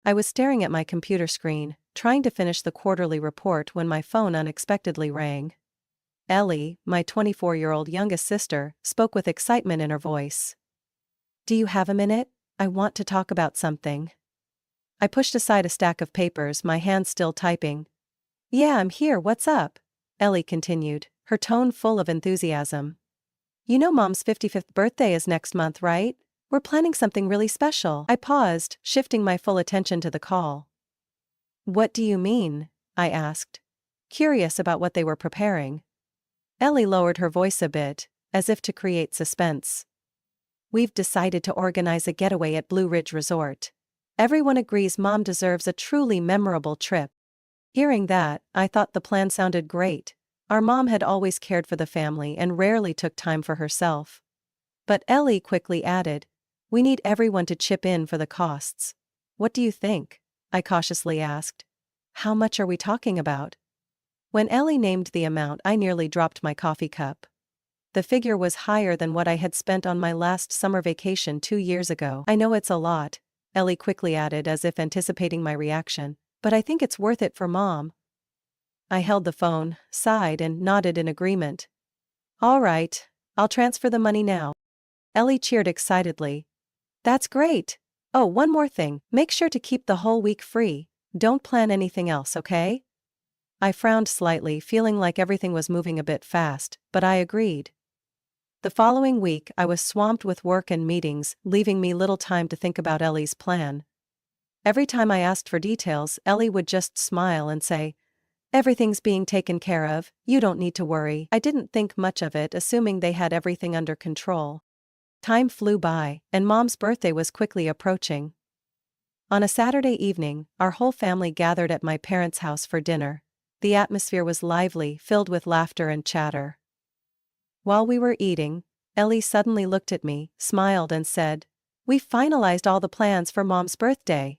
I was staring at my computer screen, trying to finish the quarterly report when my phone unexpectedly rang. Ellie, my 24-year-old youngest sister, spoke with excitement in her voice. "Do you have a minute? I want to talk about something." I pushed aside a stack of papers, my hands still typing. "Yeah, I'm here, what's up?" Ellie continued, her tone full of enthusiasm. "You know Mom's 55th birthday is next month, right? We're planning something really special." I paused, shifting my full attention to the call. "What do you mean?" I asked, curious about what they were preparing. Ellie lowered her voice a bit, as if to create suspense. "We've decided to organize a getaway at Blue Ridge Resort. Everyone agrees Mom deserves a truly memorable trip." Hearing that, I thought the plan sounded great. Our mom had always cared for the family and rarely took time for herself. But Ellie quickly added, "We need everyone to chip in for the costs." "What do you think?" I cautiously asked. "How much are we talking about?" When Ellie named the amount, I nearly dropped my coffee cup. The figure was higher than what I had spent on my last summer vacation 2 years ago. "I know it's a lot," Ellie quickly added as if anticipating my reaction, "but I think it's worth it for Mom." I held the phone, sighed and nodded in agreement. "All right, I'll transfer the money now." Ellie cheered excitedly. "That's great! Oh, one more thing, make sure to keep the whole week free. Don't plan anything else, okay?" I frowned slightly, feeling like everything was moving a bit fast, but I agreed. The following week I was swamped with work and meetings, leaving me little time to think about Ellie's plan. Every time I asked for details, Ellie would just smile and say, "Everything's being taken care of, you don't need to worry." I didn't think much of it, assuming they had everything under control. Time flew by, and Mom's birthday was quickly approaching. On a Saturday evening, our whole family gathered at my parents' house for dinner. The atmosphere was lively, filled with laughter and chatter. While we were eating, Ellie suddenly looked at me, smiled and said, "We've finalized all the plans for Mom's birthday.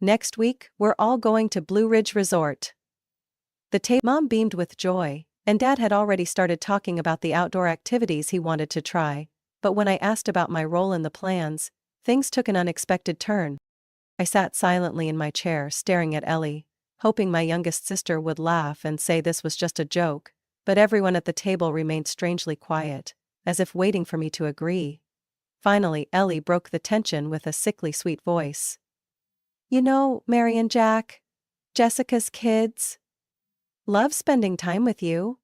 Next week, we're all going to Blue Ridge Resort." Mom beamed with joy, and Dad had already started talking about the outdoor activities he wanted to try, but when I asked about my role in the plans, things took an unexpected turn. I sat silently in my chair, staring at Ellie, hoping my youngest sister would laugh and say this was just a joke, but everyone at the table remained strangely quiet, as if waiting for me to agree. Finally, Ellie broke the tension with a sickly sweet voice. "You know, Mary and Jack, Jessica's kids love spending time with you.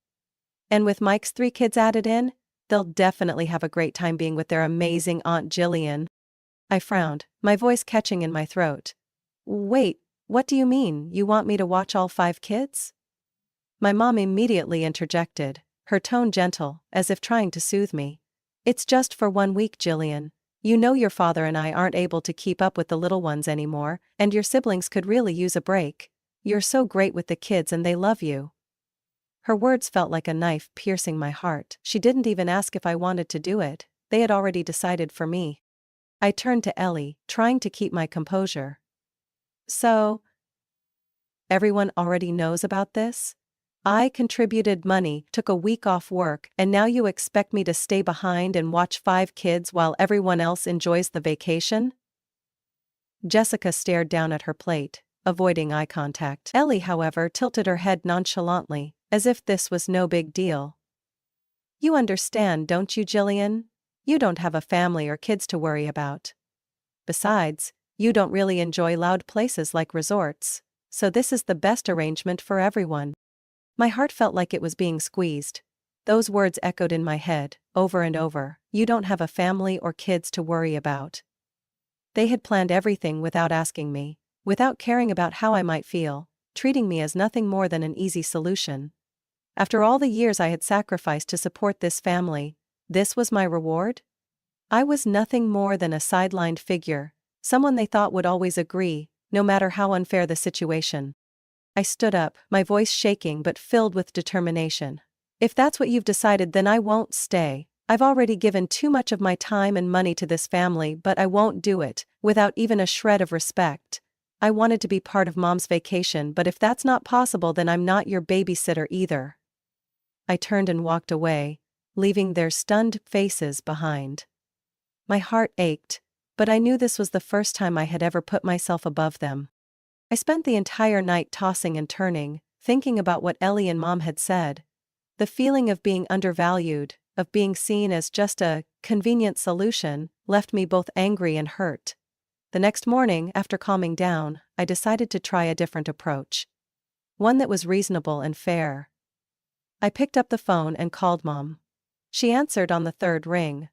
And with Mike's 3 kids added in, they'll definitely have a great time being with their amazing Aunt Jillian." I frowned, my voice catching in my throat. "Wait, what do you mean, you want me to watch all 5 kids?" My mom immediately interjected, her tone gentle, as if trying to soothe me. "It's just for 1 week, Jillian. You know your father and I aren't able to keep up with the little ones anymore, and your siblings could really use a break. You're so great with the kids and they love you." Her words felt like a knife piercing my heart. She didn't even ask if I wanted to do it, they had already decided for me. I turned to Ellie, trying to keep my composure. "So, everyone already knows about this? I contributed money, took a week off work, and now you expect me to stay behind and watch 5 kids while everyone else enjoys the vacation?" Jessica stared down at her plate, avoiding eye contact. Ellie, however, tilted her head nonchalantly, as if this was no big deal. "You understand, don't you, Jillian? You don't have a family or kids to worry about. Besides, you don't really enjoy loud places like resorts, so this is the best arrangement for everyone." My heart felt like it was being squeezed. Those words echoed in my head, over and over. You don't have a family or kids to worry about. They had planned everything without asking me, without caring about how I might feel, treating me as nothing more than an easy solution. After all the years I had sacrificed to support this family, this was my reward? I was nothing more than a sidelined figure, someone they thought would always agree, no matter how unfair the situation. I stood up, my voice shaking but filled with determination. "If that's what you've decided, then I won't stay. I've already given too much of my time and money to this family, but I won't do it without even a shred of respect. I wanted to be part of Mom's vacation, but if that's not possible, then I'm not your babysitter either." I turned and walked away, leaving their stunned faces behind. My heart ached, but I knew this was the first time I had ever put myself above them. I spent the entire night tossing and turning, thinking about what Ellie and Mom had said. The feeling of being undervalued, of being seen as just a convenient solution, left me both angry and hurt. The next morning, after calming down, I decided to try a different approach. One that was reasonable and fair. I picked up the phone and called Mom. She answered on the third ring,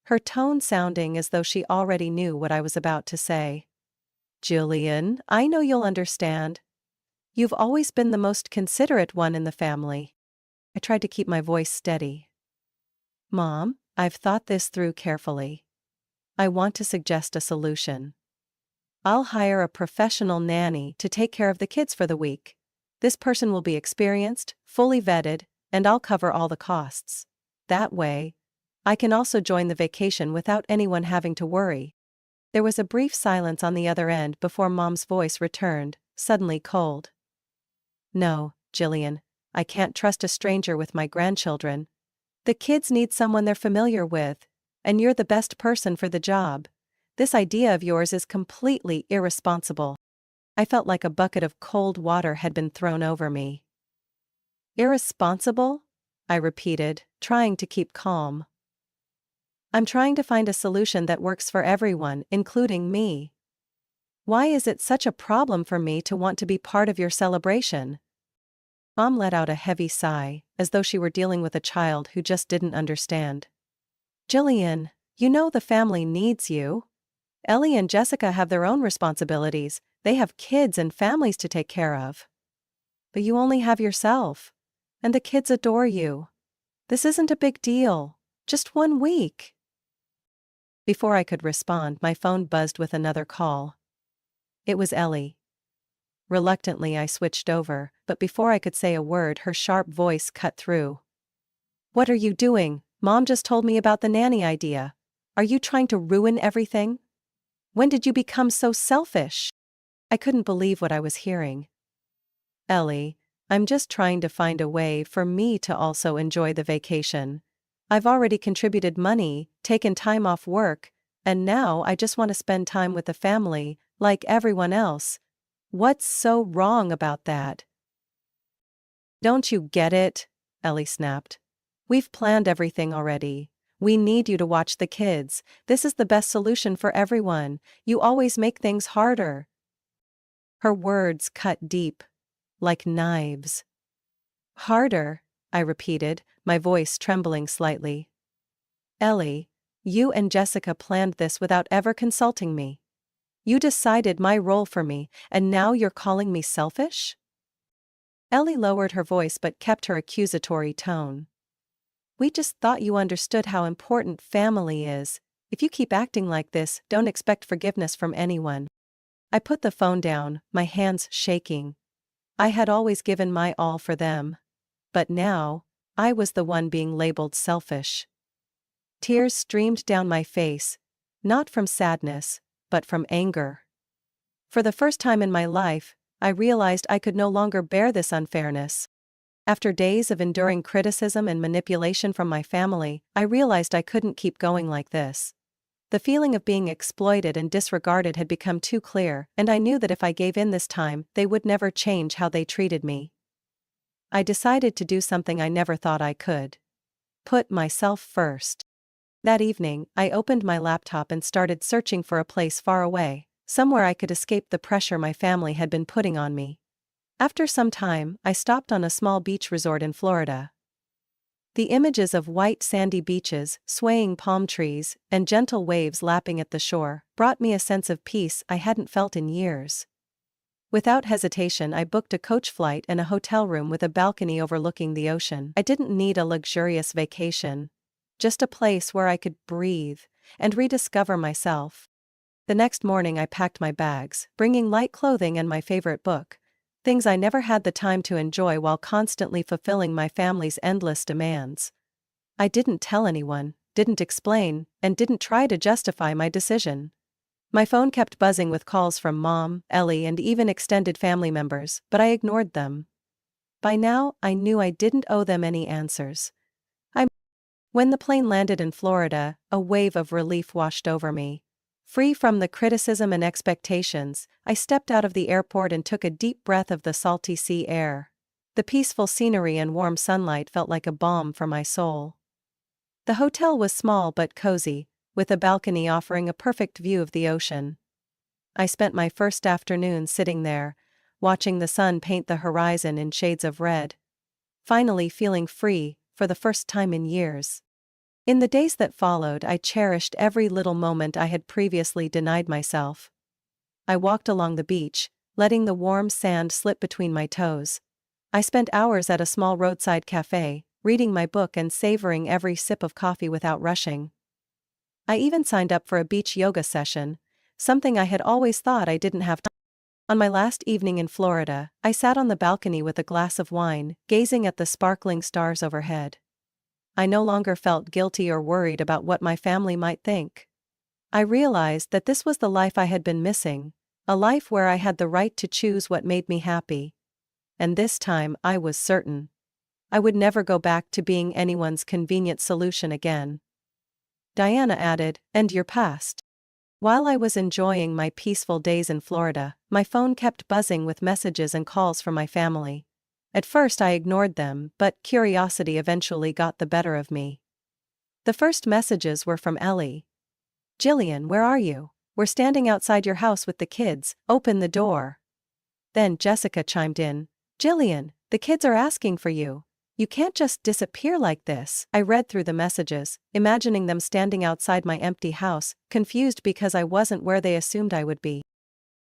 her tone sounding as though she already knew what I was about to say. "Julian, I know you'll understand. You've always been the most considerate one in the family." I tried to keep my voice steady. "Mom, I've thought this through carefully. I want to suggest a solution. I'll hire a professional nanny to take care of the kids for the week. This person will be experienced, fully vetted, and I'll cover all the costs. That way, I can also join the vacation without anyone having to worry." There was a brief silence on the other end before Mom's voice returned, suddenly cold. "No, Jillian, I can't trust a stranger with my grandchildren. The kids need someone they're familiar with, and you're the best person for the job. This idea of yours is completely irresponsible." I felt like a bucket of cold water had been thrown over me. "Irresponsible?" I repeated, trying to keep calm. "I'm trying to find a solution that works for everyone, including me. Why is it such a problem for me to want to be part of your celebration?" Mom let out a heavy sigh, as though she were dealing with a child who just didn't understand. "Jillian, you know the family needs you. Ellie and Jessica have their own responsibilities, they have kids and families to take care of. But you only have yourself. And the kids adore you. This isn't a big deal. Just 1 week." Before I could respond, my phone buzzed with another call. It was Ellie. Reluctantly I switched over, but before I could say a word her sharp voice cut through. "What are you doing? Mom just told me about the nanny idea. Are you trying to ruin everything? When did you become so selfish?" I couldn't believe what I was hearing. "Ellie, I'm just trying to find a way for me to also enjoy the vacation. I've already contributed money, taken time off work, and now I just want to spend time with the family, like everyone else. What's so wrong about that?" "Don't you get it?" Ellie snapped. "We've planned everything already. We need you to watch the kids. This is the best solution for everyone. You always make things harder." Her words cut deep, like knives. "Harder?" I repeated, my voice trembling slightly. "Ellie, you and Jessica planned this without ever consulting me. You decided my role for me, and now you're calling me selfish?" Ellie lowered her voice but kept her accusatory tone. "We just thought you understood how important family is. If you keep acting like this, don't expect forgiveness from anyone." I put the phone down, my hands shaking. I had always given my all for them. But now, I was the one being labeled selfish. Tears streamed down my face, not from sadness, but from anger. For the first time in my life, I realized I could no longer bear this unfairness. After days of enduring criticism and manipulation from my family, I realized I couldn't keep going like this. The feeling of being exploited and disregarded had become too clear, and I knew that if I gave in this time, they would never change how they treated me. I decided to do something I never thought I could. Put myself first. That evening, I opened my laptop and started searching for a place far away, somewhere I could escape the pressure my family had been putting on me. After some time, I stopped on a small beach resort in Florida. The images of white sandy beaches, swaying palm trees, and gentle waves lapping at the shore brought me a sense of peace I hadn't felt in years. Without hesitation, I booked a coach flight and a hotel room with a balcony overlooking the ocean. I didn't need a luxurious vacation. Just a place where I could breathe and rediscover myself. The next morning I packed my bags, bringing light clothing and my favorite book, things I never had the time to enjoy while constantly fulfilling my family's endless demands. I didn't tell anyone, didn't explain, and didn't try to justify my decision. My phone kept buzzing with calls from Mom, Ellie, and even extended family members, but I ignored them. By now, I knew I didn't owe them any answers. When the plane landed in Florida, a wave of relief washed over me. Free from the criticism and expectations, I stepped out of the airport and took a deep breath of the salty sea air. The peaceful scenery and warm sunlight felt like a balm for my soul. The hotel was small but cozy, with a balcony offering a perfect view of the ocean. I spent my first afternoon sitting there, watching the sun paint the horizon in shades of red. Finally feeling free, for the first time in years. In the days that followed, I cherished every little moment I had previously denied myself. I walked along the beach, letting the warm sand slip between my toes. I spent hours at a small roadside cafe, reading my book and savoring every sip of coffee without rushing. I even signed up for a beach yoga session, something I had always thought I didn't have time. On my last evening in Florida, I sat on the balcony with a glass of wine, gazing at the sparkling stars overhead. I no longer felt guilty or worried about what my family might think. I realized that this was the life I had been missing, a life where I had the right to choose what made me happy. And this time I was certain. I would never go back to being anyone's convenient solution again. Diana added, "And your past." While I was enjoying my peaceful days in Florida, my phone kept buzzing with messages and calls from my family. At first I ignored them, but curiosity eventually got the better of me. The first messages were from Ellie. "Jillian, where are you? We're standing outside your house with the kids, open the door." Then Jessica chimed in, "Jillian, the kids are asking for you. You can't just disappear like this." I read through the messages, imagining them standing outside my empty house, confused because I wasn't where they assumed I would be.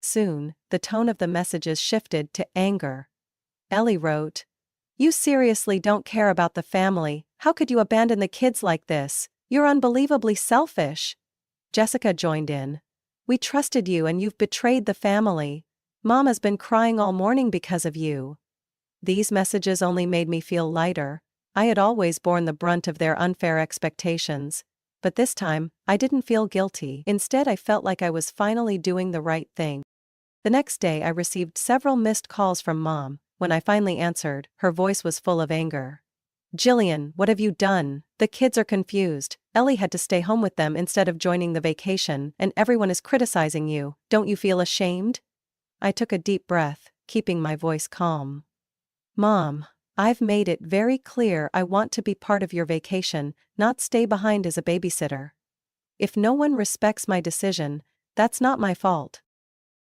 Soon, the tone of the messages shifted to anger. Ellie wrote, "You seriously don't care about the family. How could you abandon the kids like this? You're unbelievably selfish." Jessica joined in. "We trusted you and you've betrayed the family. Mama's been crying all morning because of you." These messages only made me feel lighter. I had always borne the brunt of their unfair expectations. But this time, I didn't feel guilty. Instead, I felt like I was finally doing the right thing. The next day I received several missed calls from Mom. When I finally answered, her voice was full of anger. "Jillian, what have you done? The kids are confused. Ellie had to stay home with them instead of joining the vacation, and everyone is criticizing you. Don't you feel ashamed?" I took a deep breath, keeping my voice calm. "Mom, I've made it very clear I want to be part of your vacation, not stay behind as a babysitter. If no one respects my decision, that's not my fault."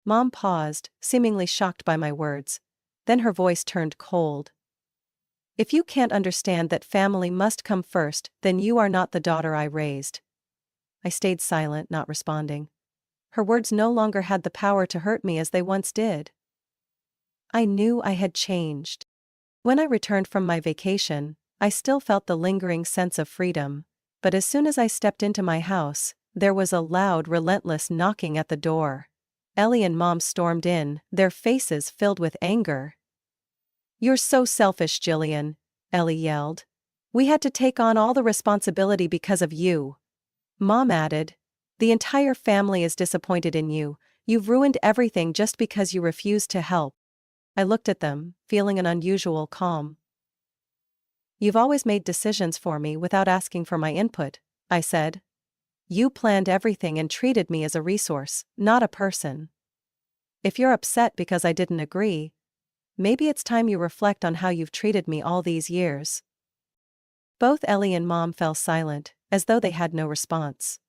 Mom paused, seemingly shocked by my words. Then her voice turned cold. "If you can't understand that family must come first, then you are not the daughter I raised." I stayed silent, not responding. Her words no longer had the power to hurt me as they once did. I knew I had changed. When I returned from my vacation, I still felt the lingering sense of freedom, but as soon as I stepped into my house, there was a loud, relentless knocking at the door. Ellie and Mom stormed in, their faces filled with anger. "You're so selfish, Jillian," Ellie yelled. "We had to take on all the responsibility because of you." Mom added, "The entire family is disappointed in you. You've ruined everything just because you refused to help." I looked at them, feeling an unusual calm. "You've always made decisions for me without asking for my input," I said. "You planned everything and treated me as a resource, not a person. If you're upset because I didn't agree, maybe it's time you reflect on how you've treated me all these years." Both Ellie and Mom fell silent, as though they had no response.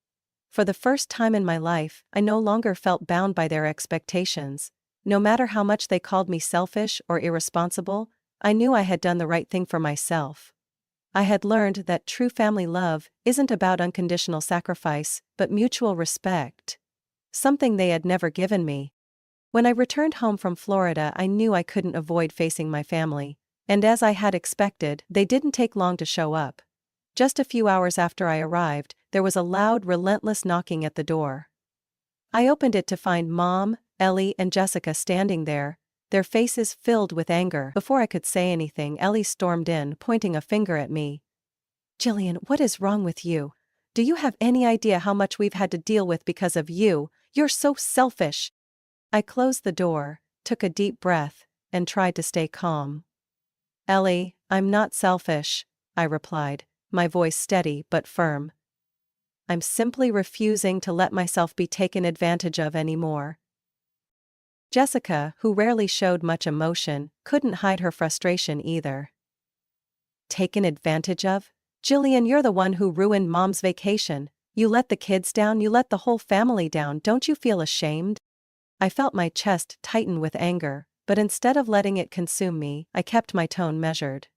For the first time in my life, I no longer felt bound by their expectations. No matter how much they called me selfish or irresponsible, I knew I had done the right thing for myself. I had learned that true family love isn't about unconditional sacrifice, but mutual respect. Something they had never given me. When I returned home from Florida, I knew I couldn't avoid facing my family. And as I had expected, they didn't take long to show up. Just a few hours after I arrived, there was a loud, relentless knocking at the door. I opened it to find Mom, Ellie, and Jessica standing there, their faces filled with anger. Before I could say anything, Ellie stormed in, pointing a finger at me. "Jillian, what is wrong with you? Do you have any idea how much we've had to deal with because of you? You're so selfish." I closed the door, took a deep breath, and tried to stay calm. "Ellie, I'm not selfish," I replied, my voice steady but firm. I'm simply refusing to let myself be taken advantage of anymore. Jessica, who rarely showed much emotion, couldn't hide her frustration either. Taken advantage of? Jillian, you're the one who ruined Mom's vacation. You let the kids down, you let the whole family down, don't you feel ashamed? I felt my chest tighten with anger, but instead of letting it consume me, I kept my tone measured.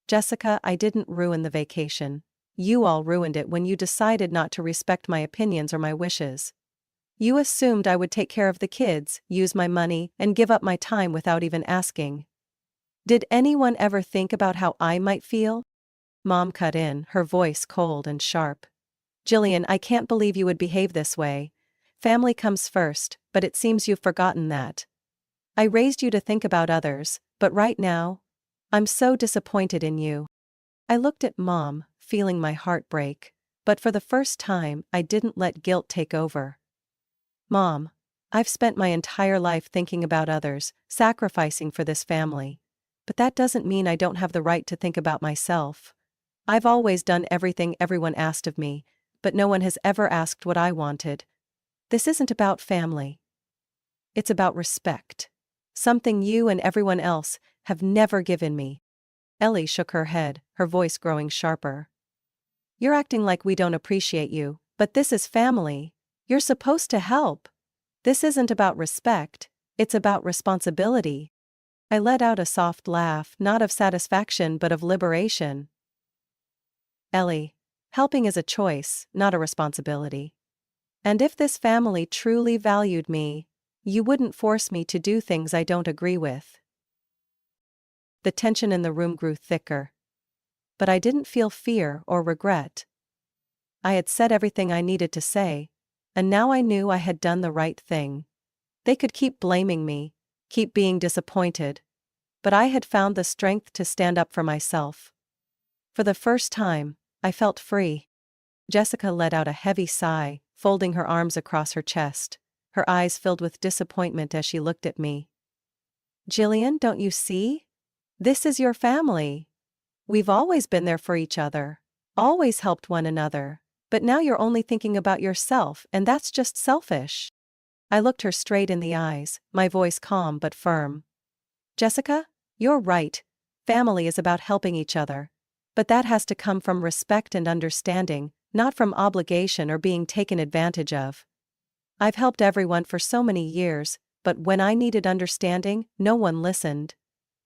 Jessica, I didn't ruin the vacation. You all ruined it when you decided not to respect my opinions or my wishes. You assumed I would take care of the kids, use my money, and give up my time without even asking. Did anyone ever think about how I might feel? Mom cut in, her voice cold and sharp. Jillian, I can't believe you would behave this way. Family comes first, but it seems you've forgotten that. I raised you to think about others, but right now, I'm so disappointed in you. I looked at Mom, feeling my heart break, but for the first time, I didn't let guilt take over. Mom, I've spent my entire life thinking about others, sacrificing for this family. But that doesn't mean I don't have the right to think about myself. I've always done everything everyone asked of me, but no one has ever asked what I wanted. This isn't about family. It's about respect. Something you and everyone else have never given me. Ellie shook her head, her voice growing sharper. You're acting like we don't appreciate you, but this is family. You're supposed to help. This isn't about respect, it's about responsibility. I let out a soft laugh, not of satisfaction but of liberation. Ellie, helping is a choice, not a responsibility. And if this family truly valued me, you wouldn't force me to do things I don't agree with. The tension in the room grew thicker. But I didn't feel fear or regret. I had said everything I needed to say, and now I knew I had done the right thing. They could keep blaming me, keep being disappointed, but I had found the strength to stand up for myself. For the first time, I felt free. Jessica let out a heavy sigh, folding her arms across her chest, her eyes filled with disappointment as she looked at me. Jillian, don't you see? This is your family. We've always been there for each other, always helped one another, but now you're only thinking about yourself, and that's just selfish. I looked her straight in the eyes, my voice calm but firm. Jessica, you're right. Family is about helping each other. But that has to come from respect and understanding, not from obligation or being taken advantage of. I've helped everyone for so many years, but when I needed understanding, no one listened.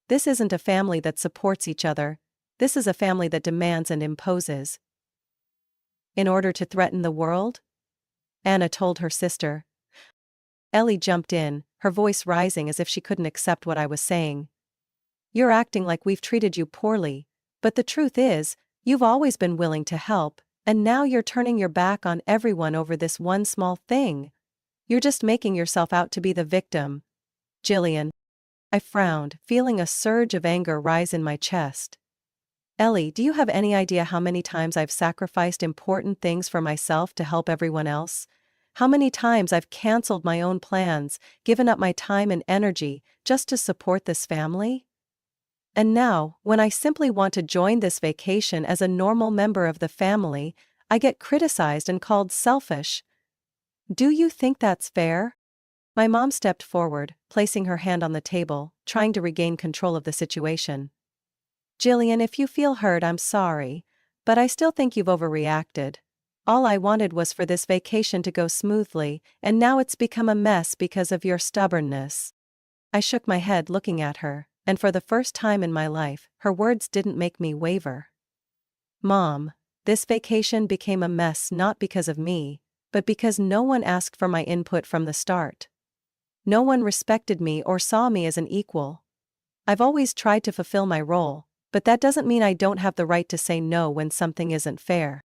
This isn't a family that supports each other. This is a family that demands and imposes. In order to threaten the world? Anna told her sister. Ellie jumped in, her voice rising as if she couldn't accept what I was saying. You're acting like we've treated you poorly, but the truth is, you've always been willing to help, and now you're turning your back on everyone over this one small thing. You're just making yourself out to be the victim. Jillian. I frowned, feeling a surge of anger rise in my chest. Ellie, do you have any idea how many times I've sacrificed important things for myself to help everyone else? How many times I've canceled my own plans, given up my time and energy, just to support this family? And now, when I simply want to join this vacation as a normal member of the family, I get criticized and called selfish. Do you think that's fair? My mom stepped forward, placing her hand on the table, trying to regain control of the situation. Jillian, if you feel hurt, I'm sorry, but I still think you've overreacted. All I wanted was for this vacation to go smoothly, and now it's become a mess because of your stubbornness. I shook my head looking at her, and for the first time in my life, her words didn't make me waver. Mom, this vacation became a mess not because of me, but because no one asked for my input from the start. No one respected me or saw me as an equal. I've always tried to fulfill my role, but that doesn't mean I don't have the right to say no when something isn't fair.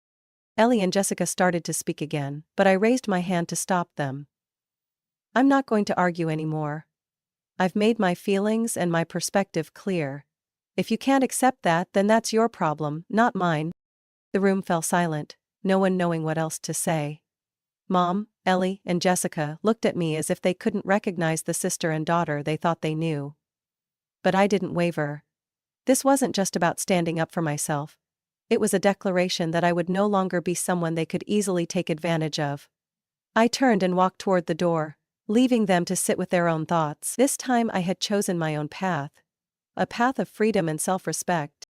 Ellie and Jessica started to speak again, but I raised my hand to stop them. I'm not going to argue anymore. I've made my feelings and my perspective clear. If you can't accept that, then that's your problem, not mine. The room fell silent, no one knowing what else to say. Mom, Ellie, and Jessica looked at me as if they couldn't recognize the sister and daughter they thought they knew. But I didn't waver. This wasn't just about standing up for myself. It was a declaration that I would no longer be someone they could easily take advantage of. I turned and walked toward the door, leaving them to sit with their own thoughts. This time I had chosen my own path. A path of freedom and self-respect.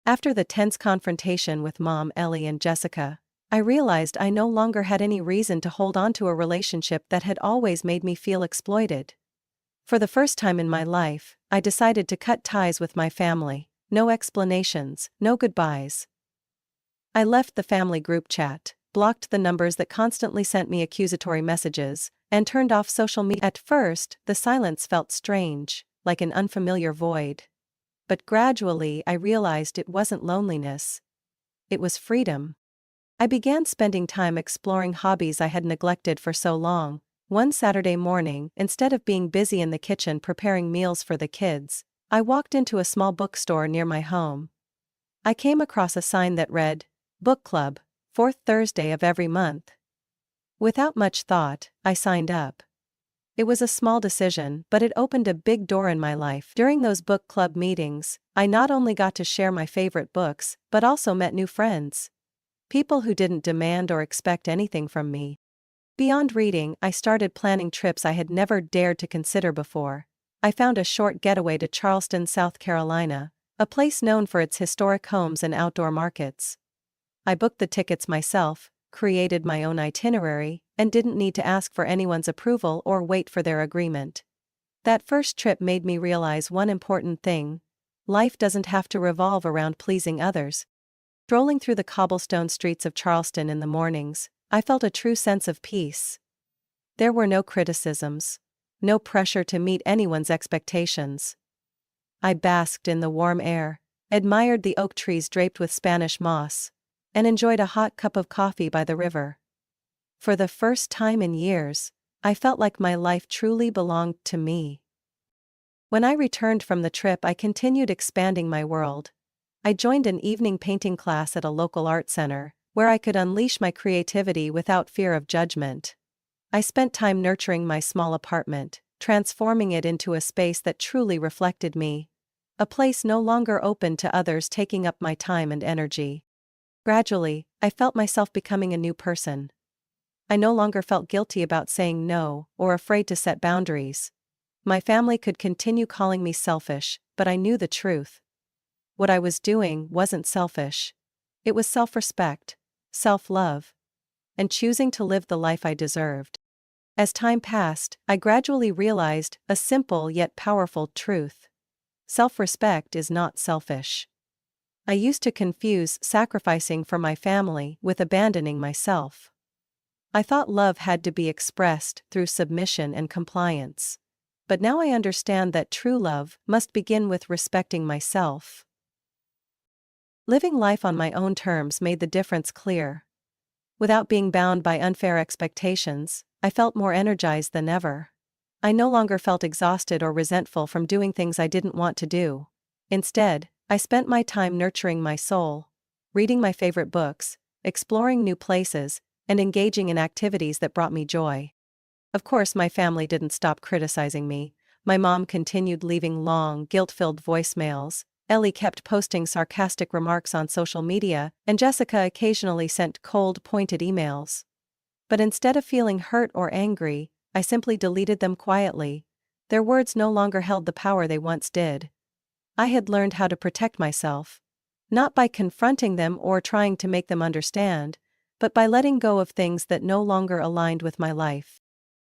After the tense confrontation with Mom, Ellie, and Jessica, I realized I no longer had any reason to hold on to a relationship that had always made me feel exploited. For the first time in my life, I decided to cut ties with my family. No explanations, no goodbyes. I left the family group chat, blocked the numbers that constantly sent me accusatory messages, and turned off social media. At first, the silence felt strange, like an unfamiliar void. But gradually I realized it wasn't loneliness. It was freedom. I began spending time exploring hobbies I had neglected for so long. One Saturday morning, instead of being busy in the kitchen preparing meals for the kids, I walked into a small bookstore near my home. I came across a sign that read, "Book Club, 4th Thursday of every month." Without much thought, I signed up. It was a small decision, but it opened a big door in my life. During those book club meetings, I not only got to share my favorite books, but also met new friends. People who didn't demand or expect anything from me. Beyond reading, I started planning trips I had never dared to consider before. I found a short getaway to Charleston, South Carolina, a place known for its historic homes and outdoor markets. I booked the tickets myself, created my own itinerary, and didn't need to ask for anyone's approval or wait for their agreement. That first trip made me realize one important thing: life doesn't have to revolve around pleasing others. Strolling through the cobblestone streets of Charleston in the mornings, I felt a true sense of peace. There were no criticisms, no pressure to meet anyone's expectations. I basked in the warm air, admired the oak trees draped with Spanish moss, and enjoyed a hot cup of coffee by the river. For the first time in years, I felt like my life truly belonged to me. When I returned from the trip, I continued expanding my world. I joined an evening painting class at a local art center, where I could unleash my creativity without fear of judgment. I spent time nurturing my small apartment, transforming it into a space that truly reflected me. A place no longer open to others taking up my time and energy. Gradually, I felt myself becoming a new person. I no longer felt guilty about saying no, or afraid to set boundaries. My family could continue calling me selfish, but I knew the truth. What I was doing wasn't selfish. It was self-respect, self-love, and choosing to live the life I deserved. As time passed, I gradually realized a simple yet powerful truth. Self-respect is not selfish. I used to confuse sacrificing for my family with abandoning myself. I thought love had to be expressed through submission and compliance. But now I understand that true love must begin with respecting myself. Living life on my own terms made the difference clear. Without being bound by unfair expectations, I felt more energized than ever. I no longer felt exhausted or resentful from doing things I didn't want to do. Instead, I spent my time nurturing my soul, reading my favorite books, exploring new places, and engaging in activities that brought me joy. Of course, my family didn't stop criticizing me. My mom continued leaving long, guilt-filled voicemails, Ellie kept posting sarcastic remarks on social media, and Jessica occasionally sent cold, pointed emails. But instead of feeling hurt or angry, I simply deleted them quietly. Their words no longer held the power they once did. I had learned how to protect myself. Not by confronting them or trying to make them understand, but by letting go of things that no longer aligned with my life.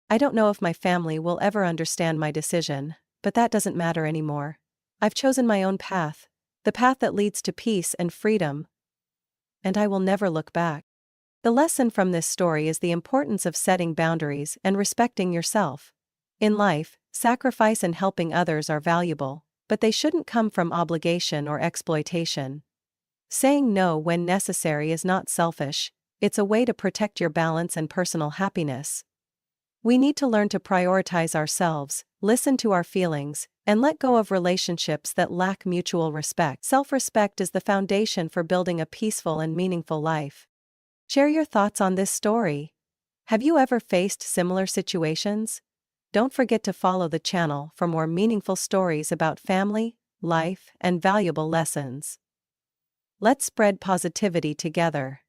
I don't know if my family will ever understand my decision, but that doesn't matter anymore. I've chosen my own path, the path that leads to peace and freedom. And I will never look back. The lesson from this story is the importance of setting boundaries and respecting yourself. In life, sacrifice and helping others are valuable, but they shouldn't come from obligation or exploitation. Saying no when necessary is not selfish, it's a way to protect your balance and personal happiness. We need to learn to prioritize ourselves, listen to our feelings, and let go of relationships that lack mutual respect. Self-respect is the foundation for building a peaceful and meaningful life. Share your thoughts on this story. Have you ever faced similar situations? Don't forget to follow the channel for more meaningful stories about family, life, and valuable lessons. Let's spread positivity together.